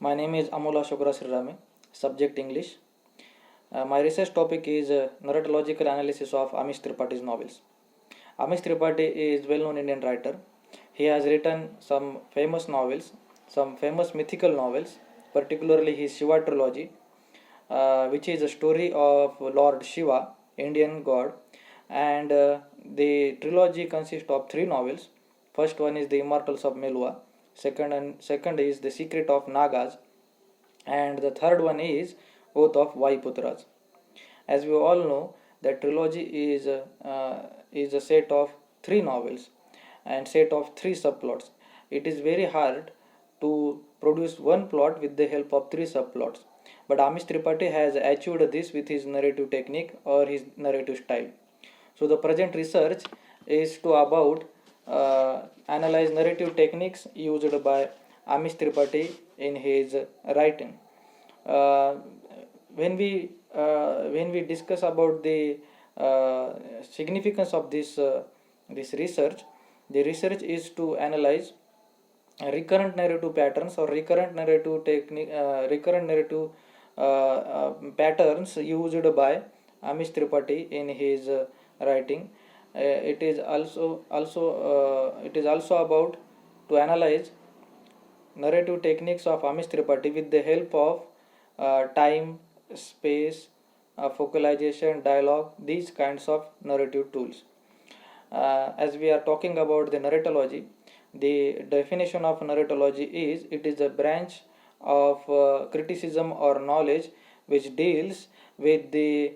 My name is Amula Shukra Srirame, subject English. My research topic is narratological analysis of Amish Tripathi's novels. Amish Tripathi is well-known Indian writer. He has written some famous novels, some famous mythical novels, particularly his Shiva trilogy, which is a story of Lord Shiva, Indian god, and the trilogy consists of three novels. First one is The Immortals of Melua, second is The Secret of Nagas, and the third one is Oath of Vaiputras. As we all know, that trilogy is a set of three novels and set of three subplots. It is very hard to produce one plot with the help of three subplots. But Amish Tripathi has achieved this with his narrative technique or his narrative style. So the present research is to about analyze narrative techniques used by Amish Tripathi in his writing. Uh, when we discuss about the significance of this research, the research is to analyze recurrent narrative patterns or recurrent narrative patterns used by Amish Tripathi in his writing. It is also about to analyze narrative techniques of Amish Tripathi with the help of time, space, focalization, dialogue, these kinds of narrative tools. As we are talking about the narratology, the definition of narratology is it is a branch of criticism or knowledge which deals with the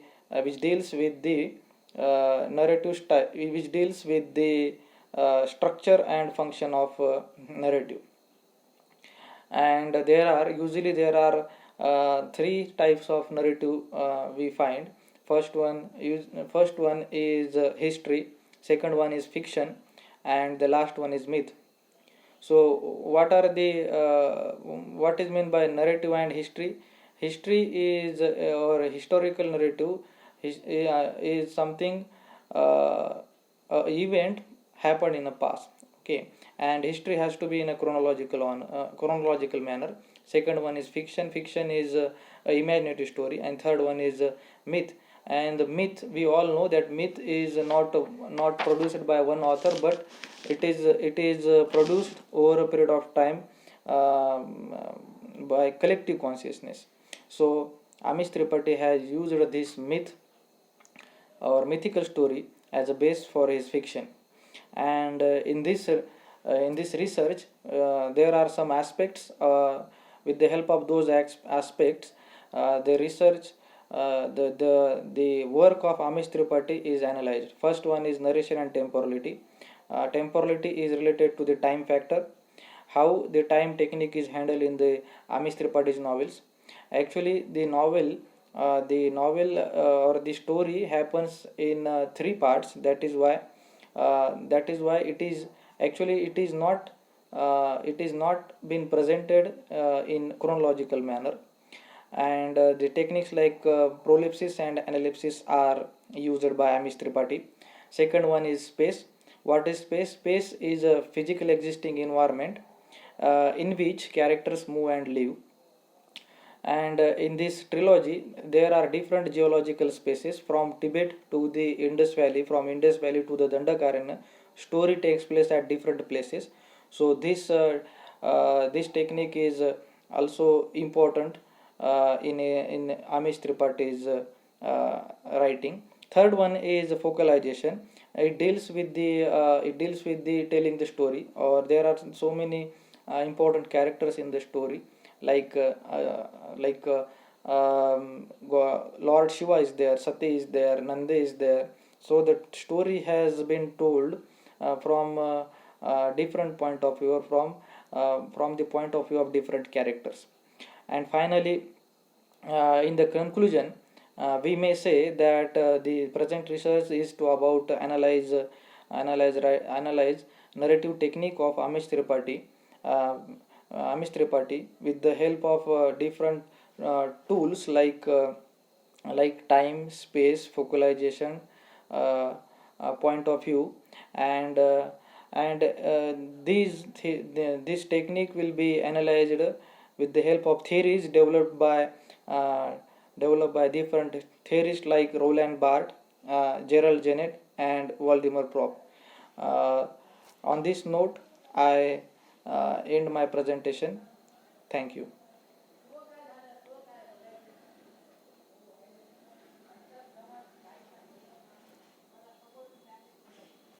narrative style, which deals with the structure and function of narrative. And there are three types of narrative we find. First one is history, second one is fiction, and the last one is myth. So what is meant by narrative and history? History is or historical narrative is something event happened in the past. Okay, and history has to be in a chronological manner. Second one is fiction. Fiction is a imaginative story, and third one is myth. And the myth, we all know that myth is not produced by one author, but it is produced over a period of time by collective consciousness. So Amish Tripathi has used this myth or mythical story as a base for his fiction. And in this research, there are some aspects. With the help of those aspects, the research, the work of Amish Tripathi is analyzed. First one is narration and temporality. Temporality is related to the time factor, how the time technique is handled in the Amish Tripathi's novels. Actually, the novel or the story happens in three parts. That is why it is not been presented in chronological manner. And the techniques like prolepsis and analepsis are used by Amish Tripathi. Second one is space. What is space? Space is a physical existing environment in which characters move and live. And in this trilogy, there are different geological spaces from Tibet to the Indus Valley, from Indus Valley to the Dandakaranya. Story takes place at different places. So this technique is also important in Amish Tripathi's writing. Third one is focalization. It deals with the telling the story, or there are so many important characters in the story, like Lord Shiva is there, Sati is there, Nanda is there. So the story has been told from different point of view, or from the point of view of different characters. And finally, in the conclusion, we may say that the present research is to about analyze narrative technique of uh, Amish Tripathi with the help of different tools like time, space, focalization, uh, point of view. And this technique will be analyzed with the help of theories uh, developed by different theorists like Roland Barthes, Gerald Jennett, and Vladimir Prop. Uh, on this note, I end my presentation. Thank you.